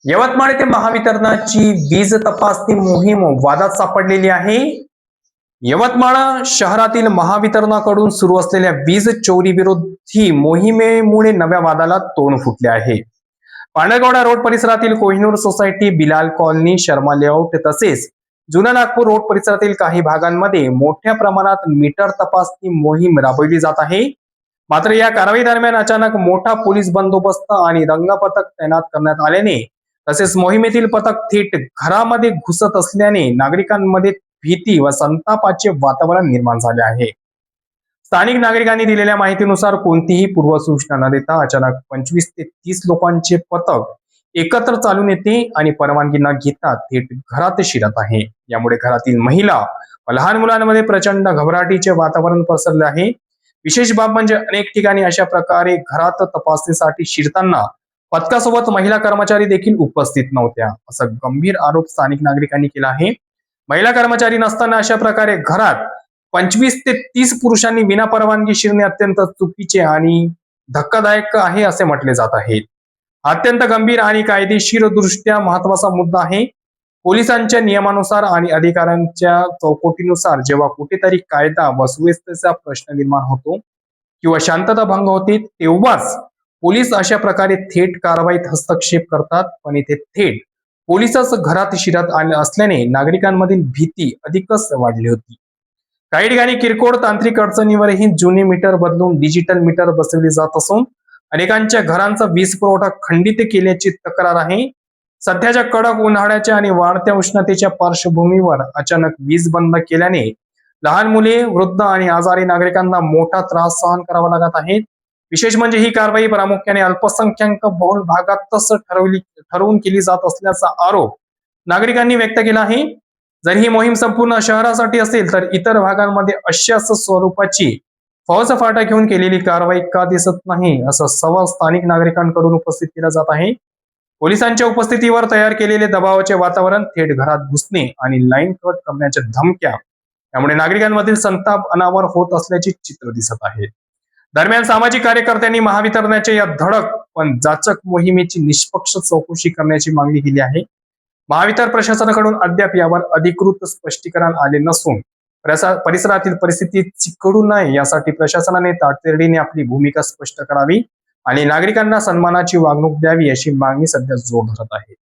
यवतमाळ येथे महावितरणाची वीज तपासणी मोहीम वादात सापडलेली आहे. यवतमाळ शहरातील महावितरणाकडून सुरू असलेल्या वीज चोरी विरोधी मोहिमेमुळे नव्या वादाला तोंड फुटले आहे. पांढरगौडा रोड परिसरातील Kohinoor society, Bilal colony, Sharma layout तसेच जुना नागपूर रोड परिसरातील काही भागांमध्ये मोठ्या प्रमाणात मीटर तपासणी मोहीम राबवली जात आहे. मात्र या कारवाई दरम्यान अचानक मोठा पोलीस बंदोबस्त आणि रंगपथक तैनात करण्यात आल्याने तसेच मोहिमेतील पथक थेट घरामध्ये घुसत असल्याने नागरिकांमध्ये भीती व संतापाचे वातावरण निर्माण झाले आहे. स्थानिक नागरिकांनी दिलेल्या माहितीनुसार कोणतीही पूर्वसूचना न देता अचानक 25 ते 30 लोकांचे पथक एकत्र चालून येते आणि परवानगी न घेता थेट घरात शिरत आहे. यामुळे घरातील महिला व लहान मुलांमध्ये प्रचंड घबराटीचे वातावरण पसरले आहे. विशेष बाब म्हणजे अनेक ठिकाणी अशा प्रकारे घरात तपासणीसाठी शिरताना पथकासोबत महिला कर्मचारी देखील उपस्थित नव्हत्या, असा गंभीर आरोप स्थानिक नागरिकांनी केला आहे. महिला कर्मचारी नसताना अशा प्रकारे घरात 25 ते 30 पुरुषांनी विनापरवानगी शिरणे अत्यंत चुकीचे आणि धक्कादायक आहे असे म्हटले जात आहे. अत्यंत गंभीर आणि कायदेशीर दृष्ट्या महत्वाचा मुद्दा आहे. पोलिसांच्या नियमानुसार आणि अधिकाऱ्यांच्या चौकटीनुसार जेव्हा कुठेतरी कायदा व सुव्यवस्थेचा प्रश्न निर्माण होतो किंवा शांतता भंग होते, तेव्हाच पोलीस अशा प्रकारे थेट कारवाईत हस्तक्षेप करतात. पण इथे थेट पोलिसच घरात शिरत आले असल्याने नागरिकांमधील भीती अधिकच वाढली होती. काही ठिकाणी किरकोळ तांत्रिक अडचणीवरही जुने मीटर बदलून डिजिटल मीटर बसवले जात असून अनेकांच्या घरांचा वीज पुरवठा खंडित केल्याची तक्रार आहे. सध्याच्या कडक उन्हाळ्याच्या आणि वाढत्या उष्णतेच्या पार्श्वभूमीवर अचानक वीज बंद केल्याने लहान मुले, वृद्ध आणि आजारी नागरिकांना मोठा त्रास सहन करावा लागत आहे. विशेष म्हणजे ही कारवाई प्रामुख्याने अल्पसंख्याक बहुल भागातच ठरवून केली जात असल्याचा आरोप नागरिकांनी व्यक्त केला आहे. जर ही मोहीम संपूर्ण शहरासाठी असेल तर इतर भागांमध्ये अशाच स्वरूपाची फौजफाटा घेऊन केलेली कारवाई का दिसत नाही, असा सवाल स्थानिक नागरिकांकडून उपस्थित केला जात आहे. पोलिसांच्या उपस्थितीवर तयार केलेले दबावाचे वातावरण, थेट घरात घुसणे आणि लाईन कट करण्याच्या धमक्या यामुळे नागरिकांमधील संताप अनावर होत असल्याचे चित्र दिसत आहे. दरम्यान सामाजिक कार्यकर्त्यांनी महावितरणाच्या या धडक पण जाचक मोहिमेची निष्पक्ष चौकशी करण्याची मागणी केली आहे. महावितरण प्रशासनाकडून अद्याप यावर अधिकृत स्पष्टीकरण आले नसून परिसरातील परिस्थिती चिकटू नये यासाठी प्रशासनाने तातडीने आपली भूमिका स्पष्ट करावी आणि नागरिकांना सन्मानाची वागणूक द्यावी अशी मागणी सध्या जोर धरत आहे.